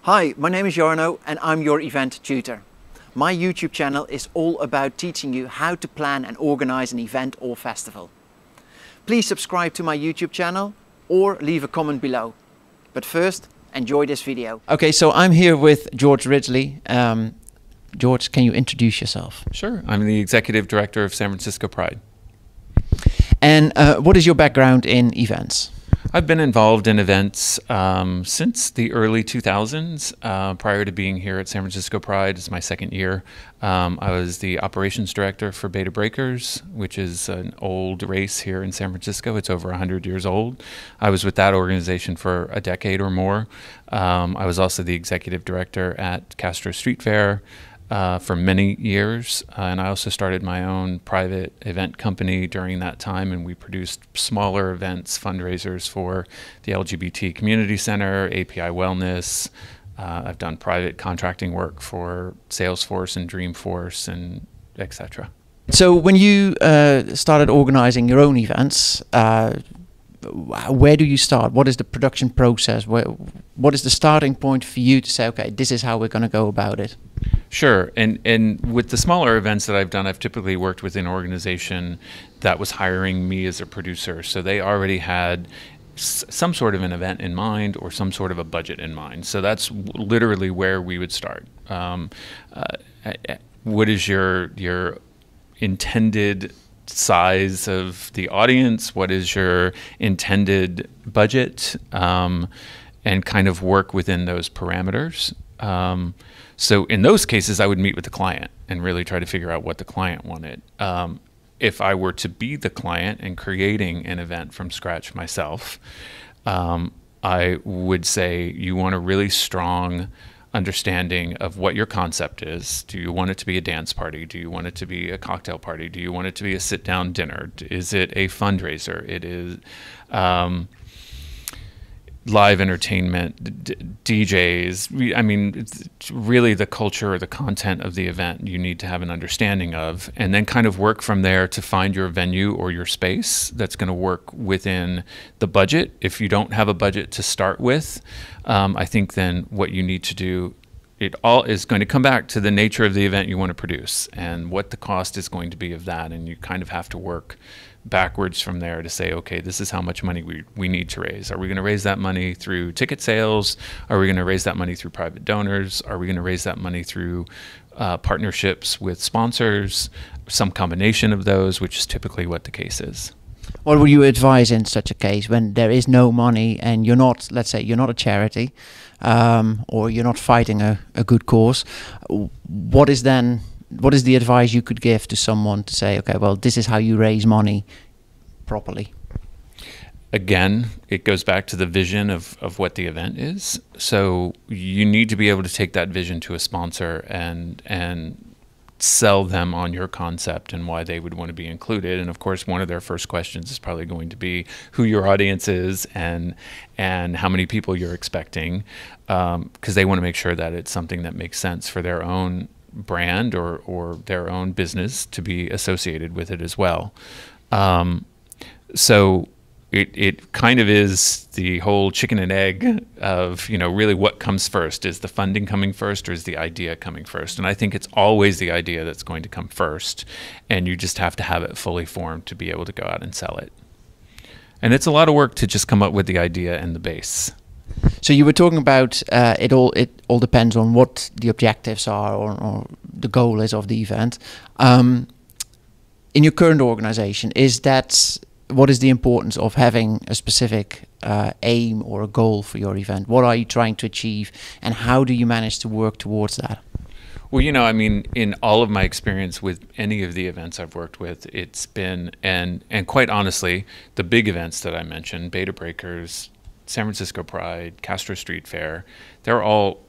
Hi, my name is Jarno and I'm your event tutor. My YouTube channel is all about teaching you how to plan and organize an event or festival. Please subscribe to my YouTube channel or leave a comment below. But first, enjoy this video. Okay, so I'm here with George Ridgely. George, can you introduce yourself? Sure. I'm the Executive Director of San Francisco Pride. And what is your background in events? I've been involved in events since the early 2000s. Prior to being here at San Francisco Pride, it's my second year. I was the operations director for Beta Breakers, which is an old race here in San Francisco. It's over 100 years old. I was with that organization for a decade or more. I was also the executive director at Castro Street Fair for many years, and I also started my own private event company during that time, and we produced smaller events, fundraisers for the LGBT Community Center, API Wellness. I've done private contracting work for Salesforce and Dreamforce, and etc. So when you started organizing your own events, where do you start? What is the production process? What is the starting point for you to say, okay, this is how we're going to go about it? Sure. And with the smaller events that I've done, I've typically worked with an organization that was hiring me as a producer. So they already had some sort of an event in mind or some sort of a budget in mind. So that's literally where we would start. What is your intended size of the audience? What is your intended budget? And kind of work within those parameters. So in those cases, I would meet with the client and really try to figure out what the client wanted. If I were to be the client and creating an event from scratch myself, I would say you want a really strong understanding of what your concept is. Do you want it to be a dance party? Do you want it to be a cocktail party? Do you want it to be a sit-down dinner? Is it a fundraiser? It is live entertainment, DJs. I mean, it's really the culture or the content of the event you need to have an understanding of, and then kind of work from there to find your venue or your space that's going to work within the budget. If you don't have a budget to start with, I think then what you need to do, it all is going to come back to the nature of the event you want to produce and what the cost is going to be of that, and you kind of have to work backwards from there to say, okay, this is how much money we need to raise. Are we going to raise that money through ticket sales? Are we going to raise that money through private donors? Are we going to raise that money through partnerships with sponsors? Some combination of those, which is typically what the case is. What would you advise in such a case when there is no money and you're not, let's say, you're not a charity or you're not fighting a good cause? What is the advice you could give to someone to say, okay, well, this is how you raise money properly? Again, it goes back to the vision of what the event is. So you need to be able to take that vision to a sponsor and sell them on your concept and why they would want to be included. And of course, one of their first questions is probably going to be who your audience is and how many people you're expecting, because they want to make sure that it's something that makes sense for their own brand or their own business to be associated with it as well. So it kind of is the whole chicken and egg of, you know, really what comes first. Is the funding coming first or is the idea coming first? And I think it's always the idea that's going to come first, and you just have to have it fully formed to be able to go out and sell it. And it's a lot of work to just come up with the idea and the base. So you were talking about it all depends on what the objectives are or the goal is of the event. In your current organization, what is the importance of having a specific aim or a goal for your event? What are you trying to achieve, and how do you manage to work towards that? Well, you know, I mean, in all of my experience with any of the events I've worked with, it's been, and quite honestly, the big events that I mentioned, Beta Breakers, San Francisco Pride, Castro Street Fair, they're all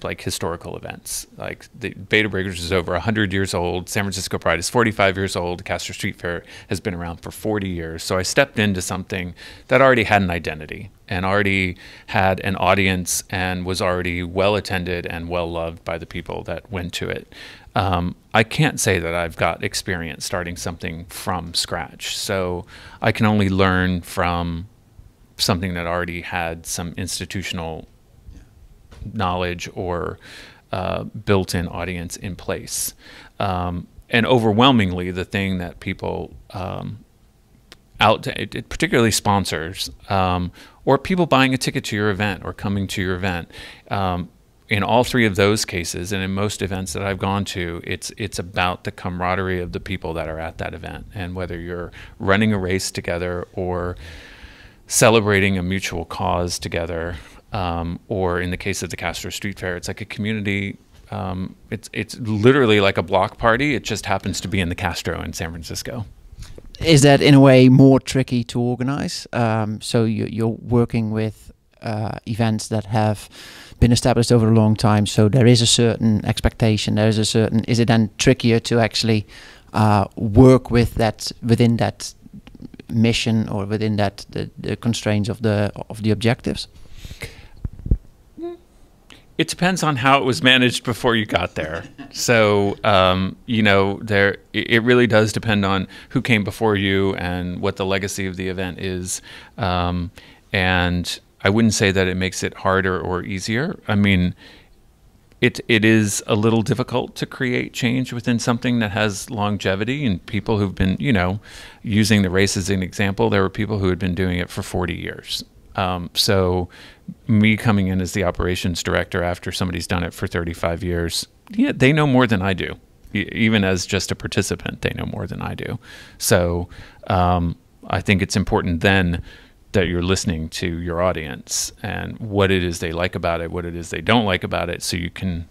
like historical events. Like the Beta Breakers is over 100 years old. San Francisco Pride is 45 years old. Castro Street Fair has been around for 40 years. So I stepped into something that already had an identity and already had an audience and was already well attended and well loved by the people that went to it. I can't say that I've got experience starting something from scratch. So I can only learn from something that already had some institutional knowledge or built-in audience in place. And overwhelmingly, the thing that people particularly sponsors or people buying a ticket to your event or coming to your event, in all three of those cases, and in most events that I've gone to, it's about the camaraderie of the people that are at that event. And whether you're running a race together or celebrating a mutual cause together, or in the case of the Castro Street Fair, it's like a community. It's literally like a block party. It just happens to be in the Castro in San Francisco. Is that in a way more tricky to organize? So you're working with events that have been established over a long time, so there is a certain expectation, there is a certain, is it then trickier to actually work with that, within that mission, or within that the constraints of the objectives? It depends on how it was managed before you got there. So, you know, it really does depend on who came before you and what the legacy of the event is. And I wouldn't say that it makes it harder or easier. I mean, it is a little difficult to create change within something that has longevity, and people who've been, you know, using the race as an example, there were people who had been doing it for 40 years. So me coming in as the operations director after somebody's done it for 35 years, yeah, they know more than I do. Even as just a participant, they know more than I do. So I think it's important then that you're listening to your audience and what it is they like about it, what it is they don't like about it, so you can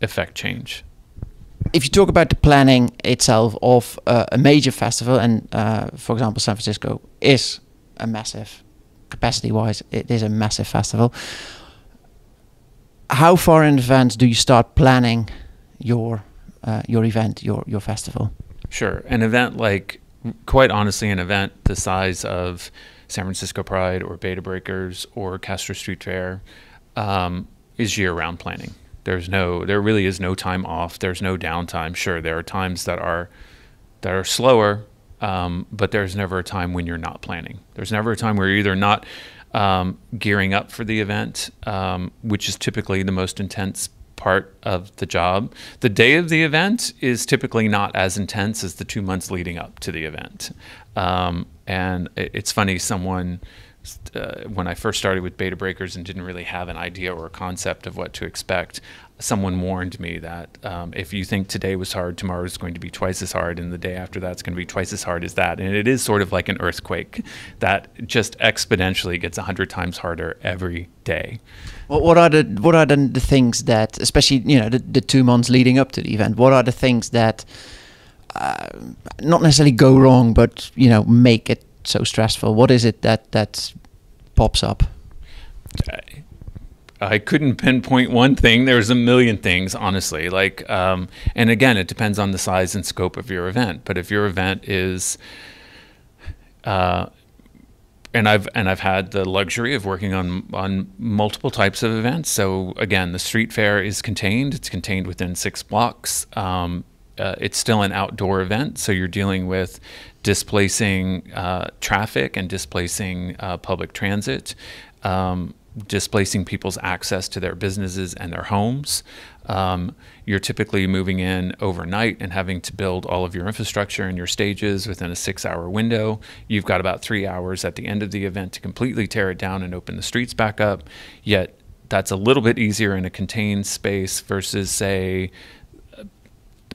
affect change. If you talk about the planning itself of a major festival, and for example, San Francisco is a massive, capacity-wise, it is a massive festival. How far in advance do you start planning your event, your festival? Sure, an event like, quite honestly, an event the size of San Francisco Pride or Beta Breakers or Castro Street Fair is year-round planning. There really is no time off. There's no downtime. Sure, there are times that are slower, but there's never a time when you're not planning. There's never a time where you're either not gearing up for the event, which is typically the most intense part of the job. The day of the event is typically not as intense as the 2 months leading up to the event. And it's funny, when I first started with Beta Breakers and didn't really have an idea or a concept of what to expect, someone warned me that if you think today was hard, tomorrow is going to be twice as hard, and the day after that's going to be twice as hard as that. And it is sort of like an earthquake that just exponentially gets 100 times harder every day. Well, what are the things that, especially, you know, the 2 months leading up to the event, what are the things that not necessarily go wrong, but, you know, make it so stressful? What is it that pops up? I couldn't pinpoint one thing. There's a million things, honestly. Like, and again, it depends on the size and scope of your event. But if your event is, and I've had the luxury of working on multiple types of events. So again, the street fair is contained. It's contained within 6 blocks. It's still an outdoor event, so you're dealing with displacing traffic and displacing public transit, displacing people's access to their businesses and their homes. You're typically moving in overnight and having to build all of your infrastructure and your stages within a 6-hour window. You've got about 3 hours at the end of the event to completely tear it down and open the streets back up. Yet that's a little bit easier in a contained space versus, say,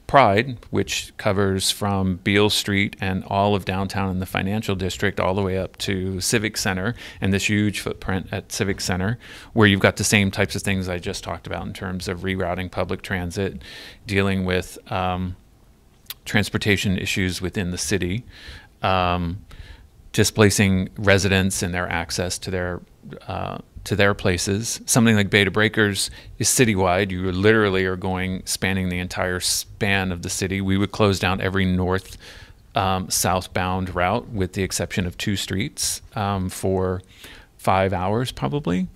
Pride, which covers from Beale Street and all of downtown in the financial district all the way up to Civic Center, and this huge footprint at Civic Center, where you've got the same types of things I just talked about in terms of rerouting public transit, dealing with transportation issues within the city, displacing residents and their access to their places. Something like Beta Breakers is citywide. You literally are spanning the entire span of the city. We would close down every north southbound route with the exception of 2 streets for 5 hours probably.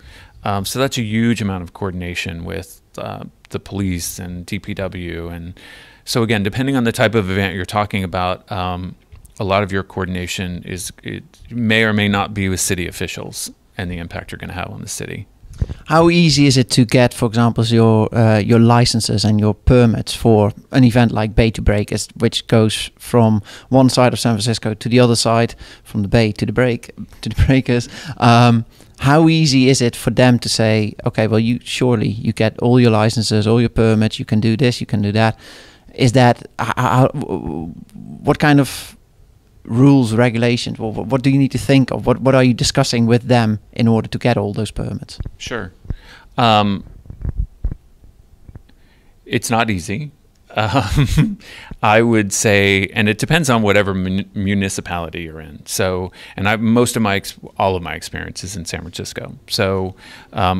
So that's a huge amount of coordination with the police and DPW. And so again, depending on the type of event you're talking about, a lot of your coordination it may or may not be with city officials and the impact you're going to have on the city. How easy is it to get, for example, your licenses and your permits for an event like Bay to Breakers, which goes from one side of San Francisco to the other side, from the Bay to the Breakers? How easy is it for them to say, okay, well, you get all your licenses, all your permits, you can do this, you can do that? Is that what kind of rules, regulations, what do you need to think of? What are you discussing with them in order to get all those permits? Sure. It's not easy. I would say, and it depends on whatever municipality you're in. So, and all of my experience is in San Francisco. So,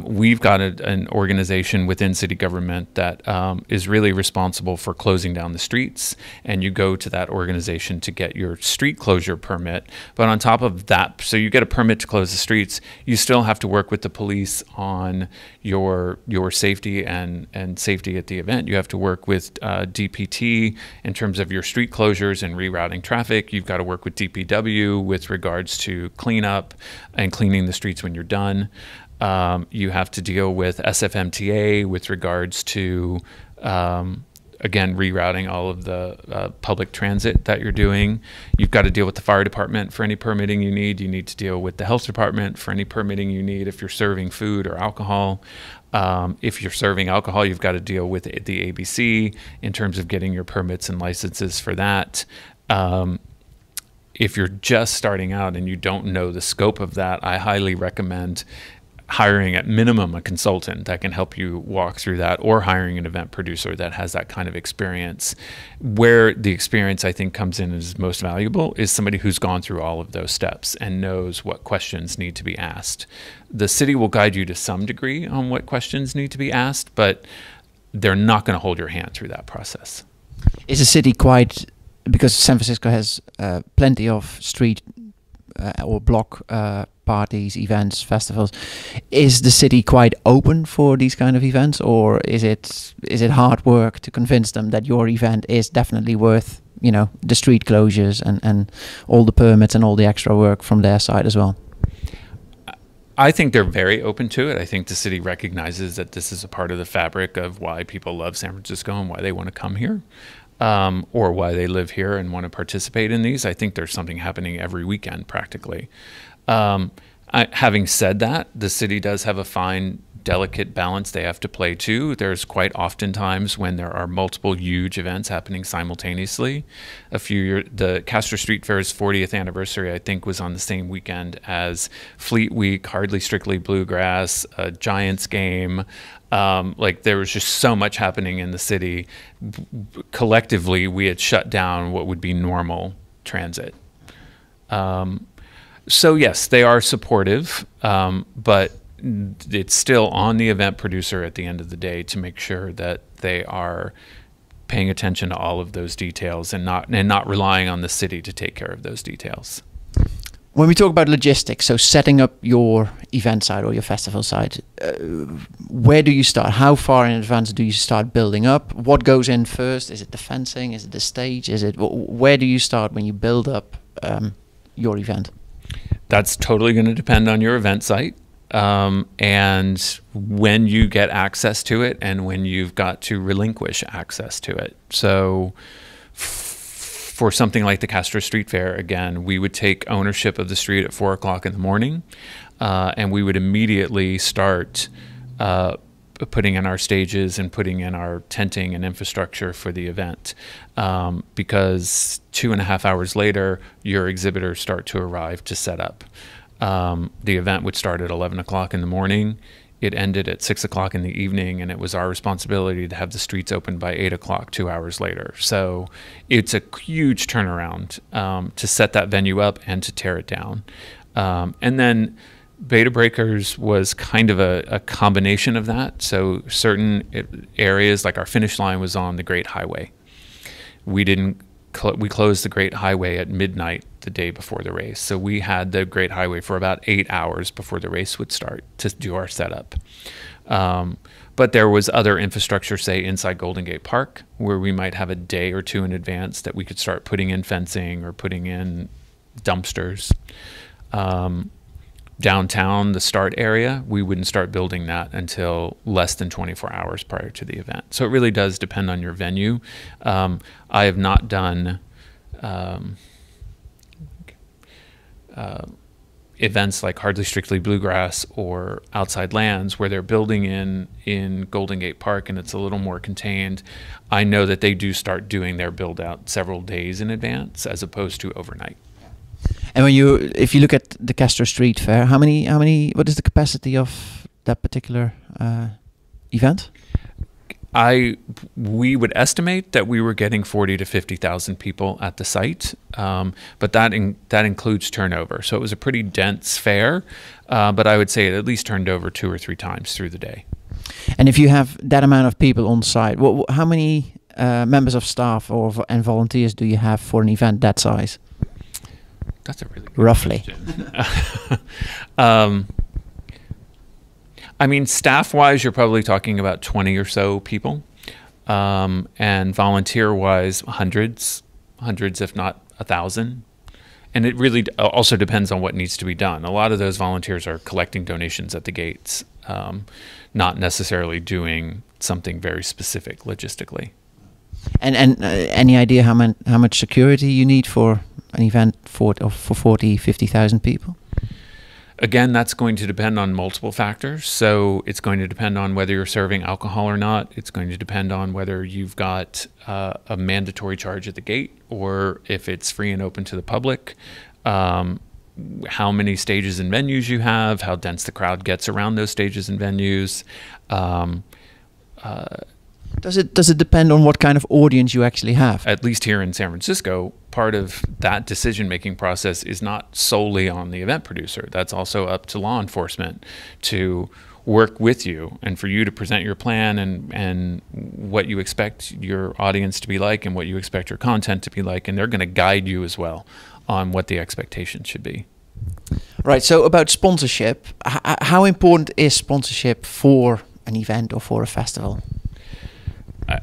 we've got an organization within city government that is really responsible for closing down the streets, and you go to that organization to get your street closure permit. But on top of that, so you get a permit to close the streets, you still have to work with the police on your safety and safety at the event. You have to work with DPT in terms of your street closures and rerouting traffic. You've got to work with DPW with regards to cleanup and cleaning the streets when you're done. You have to deal with SFMTA with regards to, again, rerouting all of the public transit that you're doing. You've got to deal with the fire department for any permitting you need. You need to deal with the health department for any permitting you need if you're serving food or alcohol. If you're serving alcohol, you've got to deal with the ABC in terms of getting your permits and licenses for that. If you're just starting out and you don't know the scope of that, I highly recommend hiring at minimum a consultant that can help you walk through that, or hiring an event producer that has that kind of experience. Where the experience, I think, comes in is most valuable is somebody who's gone through all of those steps and knows what questions need to be asked. The city will guide you to some degree on what questions need to be asked, but they're not going to hold your hand through that process. Is the city quite, because San Francisco has plenty of street or block parties, events, festivals, is the city quite open for these kind of events, or is it hard work to convince them that your event is definitely worth, the street closures and all the permits and all the extra work from their side as well? I think they're very open to it. I think the city recognizes that this is a part of the fabric of why people love San Francisco and why they want to come here. Or why they live here and want to participate in these. I think there's something happening every weekend practically. Having said that, the city does have a fine, delicate balance they have to play too. There's quite often times when there are multiple huge events happening simultaneously. The Castro Street Fair's 40th anniversary, I think, was on the same weekend as Fleet Week, Hardly Strictly Bluegrass, a Giants game. There was just so much happening in the city. Collectively, we had shut down what would be normal transit. So yes, they are supportive, but it's still on the event producer at the end of the day to make sure that they are paying attention to all of those details and not relying on the city to take care of those details. When we talk about logistics, so setting up your event site or your festival site, where do you start? How far in advance do you start building up? What goes in first? Is it the fencing? Is it the stage? Where do you start when you build up your event? That's totally going to depend on your event site and when you get access to it and when you've got to relinquish access to it. So for something like the Castro Street Fair, again, we would take ownership of the street at 4 o'clock in the morning, and we would immediately start putting in our stages and putting in our tenting and infrastructure for the event, because 2.5 hours later, your exhibitors start to arrive to set up. The event would start at 11 o'clock in the morning. It ended at 6 o'clock in the evening, and it was our responsibility to have the streets open by 8 o'clock, 2 hours later. So it's a huge turnaround to set that venue up and to tear it down. And then Beta Breakers was kind of a combination of that. So certain areas, like our finish line was on the Great Highway. We closed the Great Highway at midnight the day before the race. So we had the Great Highway for about 8 hours before the race would start to do our setup. But there was other infrastructure, say inside Golden Gate Park, where we might have a day or two in advance that we could start putting in fencing or putting in dumpsters. downtown, the start area, we wouldn't start building that until less than 24 hours prior to the event. So it really does depend on your venue. I have not done events like Hardly Strictly Bluegrass or Outside Lands where they're building in Golden Gate Park and it's a little more contained. I know that they do start doing their build out several days in advance as opposed to overnight. And if you look at the Castro Street Fair, what is the capacity of that particular event? We would estimate that we were getting 40 to 50,000 people at the site, but that includes turnover. So it was a pretty dense fair, but I would say it at least turned over 2 or 3 times through the day. And if you have that amount of people on site, how many members of staff and volunteers do you have for an event that size? That's a really good roughly question. I mean, staff-wise, you're probably talking about 20 or so people, and volunteer-wise, hundreds, if not 1,000. And it really also depends on what needs to be done. A lot of those volunteers are collecting donations at the gates, not necessarily doing something very specific logistically. And any idea how much security you need for an event for 40, 50,000 people? Again, that's going to depend on multiple factors. So it's going to depend on whether you're serving alcohol or not. It's going to depend on whether you've got a mandatory charge at the gate or if it's free and open to the public. How many stages and venues you have, how dense the crowd gets around those stages and venues. Does it depend on what kind of audience you actually have? At least here in San Francisco, part of that decision-making process is not solely on the event producer. That's also up to law enforcement to work with you and for you to present your plan and what you expect your audience to be like and what you expect your content to be like, and they're going to guide you as well on what the expectations should be. Right, so about sponsorship, how important is sponsorship for an event or for a festival?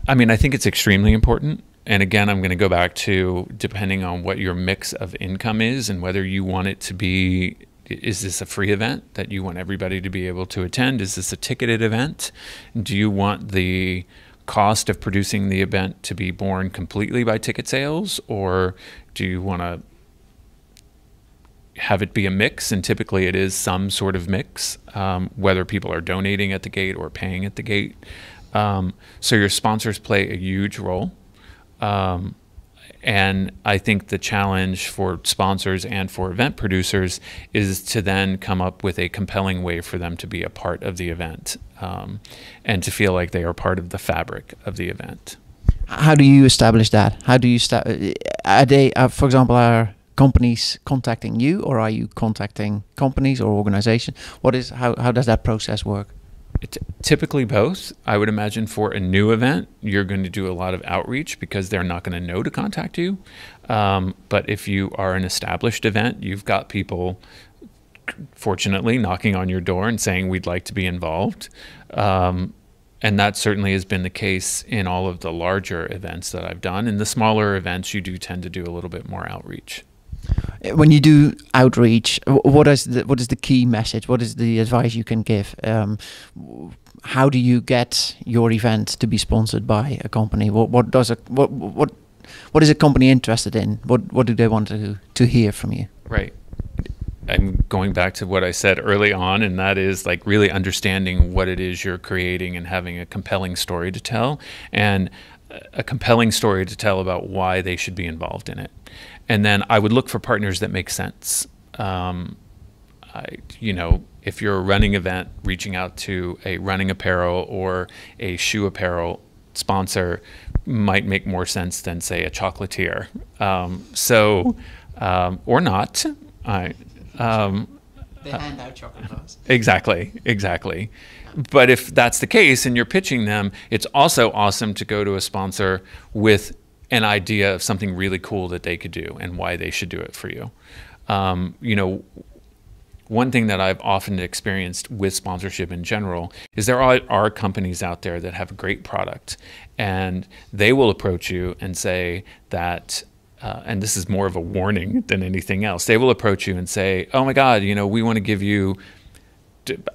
I mean, I think it's extremely important. And again, I'm going to go back to depending on what your mix of income is and whether you want it to be, is this a free event that you want everybody to be able to attend? Is this a ticketed event? Do you want the cost of producing the event to be borne completely by ticket sales? Or do you want to have it be a mix? And typically it is some sort of mix, whether people are donating at the gate or paying at the gate. So your sponsors play a huge role. And I think the challenge for sponsors and for event producers is to then come up with a compelling way for them to be a part of the event, and to feel like they are part of the fabric of the event. How do you establish that? How do you are they, for example, are companies contacting you, or are you contacting companies or organizations? How does that process work? Typically both. I would imagine for a new event, you're going to do a lot of outreach because they're not going to know to contact you. But if you are an established event, you've got people, fortunately, knocking on your door and saying, we'd like to be involved. And that certainly has been the case in all of the larger events that I've done. In the smaller events, you do tend to do a little bit more outreach. When you do outreach, what is the key message? What is the advice you can give? How do you get your event to be sponsored by a company? What is a company interested in? What do they want to hear from you? Right. I'm going back to what I said early on, and that is like really understanding what it is you're creating and having a compelling story to tell, and a compelling story to tell about why they should be involved in it. And then I would look for partners that make sense. If you're a running event, reaching out to a running apparel or a shoe apparel sponsor might make more sense than, say, a chocolatier. Or not. They hand out chocolate bars. Exactly. But if that's the case and you're pitching them, it's also awesome to go to a sponsor with an idea of something really cool that they could do and why they should do it for you. One thing that I've often experienced with sponsorship in general is there are companies out there that have a great product, and they will approach you and say that and this is more of a warning than anything else, they will approach you and say, oh my God, we want to give you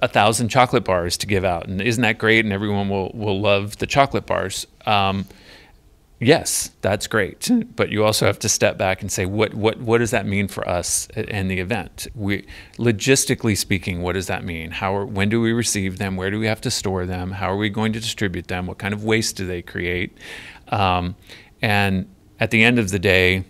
1,000 chocolate bars to give out. And isn't that great? And everyone will love the chocolate bars. Yes, that's great. But you also have to step back and say, what does that mean for us and the event? Logistically speaking, what does that mean? When do we receive them? Where do we have to store them? How are we going to distribute them? What kind of waste do they create? And at the end of the day,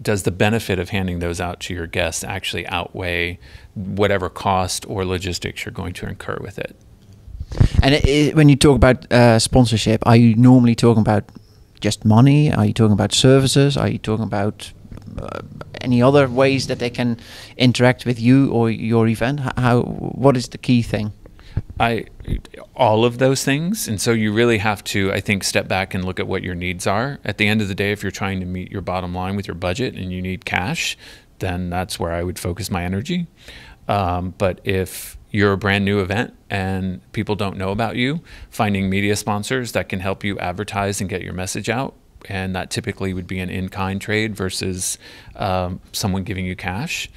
does the benefit of handing those out to your guests actually outweigh whatever cost or logistics you're going to incur with it? And when you talk about sponsorship, are you normally talking about just money? Are you talking about services? Are you talking about any other ways that they can interact with you or your event? What is the key thing? All of those things. And so you really have to, I think, step back and look at what your needs are. At the end of the day, if you're trying to meet your bottom line with your budget and you need cash, then that's where I would focus my energy. But if you're a brand new event and people don't know about you, finding media sponsors that can help you advertise and get your message out, and that typically would be an in-kind trade versus someone giving you cash,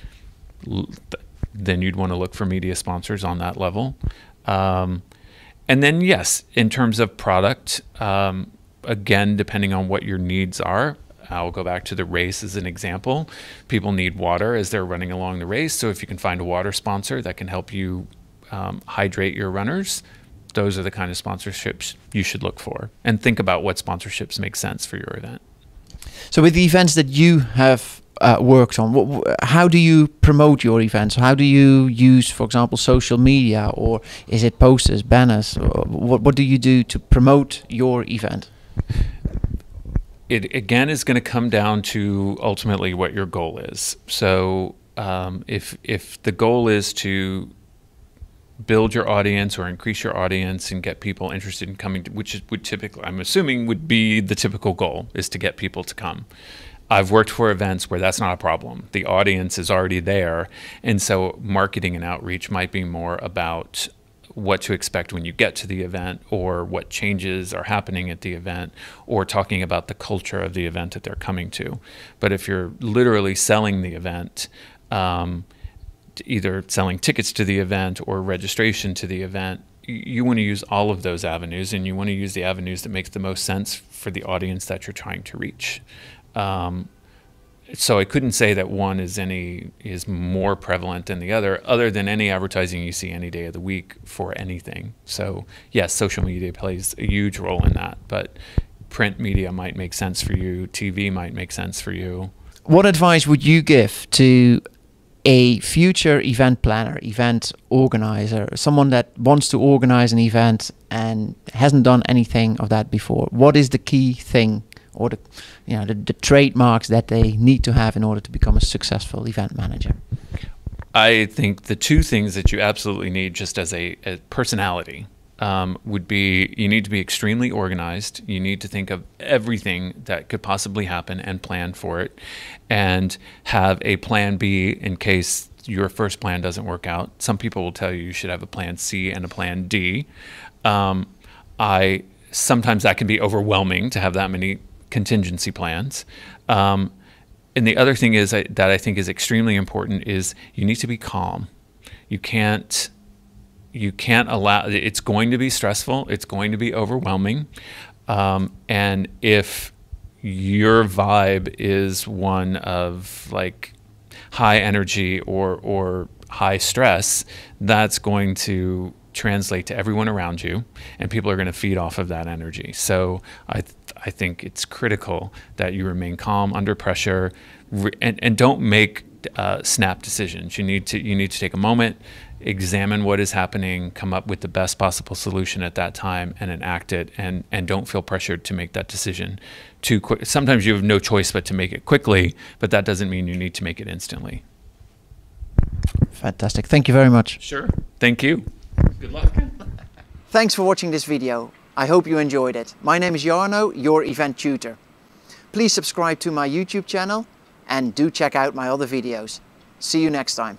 then you'd want to look for media sponsors on that level. And then, yes, in terms of product, again, depending on what your needs are, I'll go back to the race as an example. People need water as they're running along the race. So if you can find a water sponsor that can help you hydrate your runners, those are the kind of sponsorships you should look for. And think about what sponsorships make sense for your event. So with the events that you have worked on, how do you promote your events? How do you use, for example, social media, or is it posters, banners? What do you do to promote your event? It again is going to come down to ultimately what your goal is. So if the goal is to build your audience or increase your audience and get people interested in coming, which would typically, I'm assuming, would be the typical goal, is to get people to come. I've worked for events where that's not a problem. The audience is already there, and so marketing and outreach might be more about what to expect when you get to the event, or what changes are happening at the event, or talking about the culture of the event that they're coming to. But if you're literally selling the event, either selling tickets to the event or registration to the event, you want to use all of those avenues, and you want to use the avenues that make the most sense for the audience that you're trying to reach. So I couldn't say that one is more prevalent than the other than any advertising you see any day of the week for anything. So yes, social media plays a huge role in that, but print media might make sense for you, TV might make sense for you. What advice would you give to a future event planner, event organizer, someone that wants to organize an event and hasn't done anything of that before? What is the key thing, or the trademarks that they need to have in order to become a successful event manager? I think the two things that you absolutely need, just as a personality, would be, you need to be extremely organized. You need to think of everything that could possibly happen and plan for it, and have a plan B in case your first plan doesn't work out. Some people will tell you you should have a plan C and a plan D. Sometimes that can be overwhelming to have that many contingency plans. And the other thing is that I think is extremely important is you need to be calm. You can't allow, it's going to be stressful, it's going to be overwhelming, and if your vibe is one of like high energy or high stress, that's going to translate to everyone around you, and people are going to feed off of that energy. So I think it's critical that you remain calm under pressure, and don't make snap decisions. You need to take a moment, examine what is happening, come up with the best possible solution at that time, and enact it, and don't feel pressured to make that decision too quick. Sometimes you have no choice but to make it quickly, but that doesn't mean you need to make it instantly. Fantastic. Thank you very much. Sure. Thank you. Good luck. Thanks for watching this video. I hope you enjoyed it. My name is Jarno, your event tutor. Please subscribe to my YouTube channel and do check out my other videos. See you next time.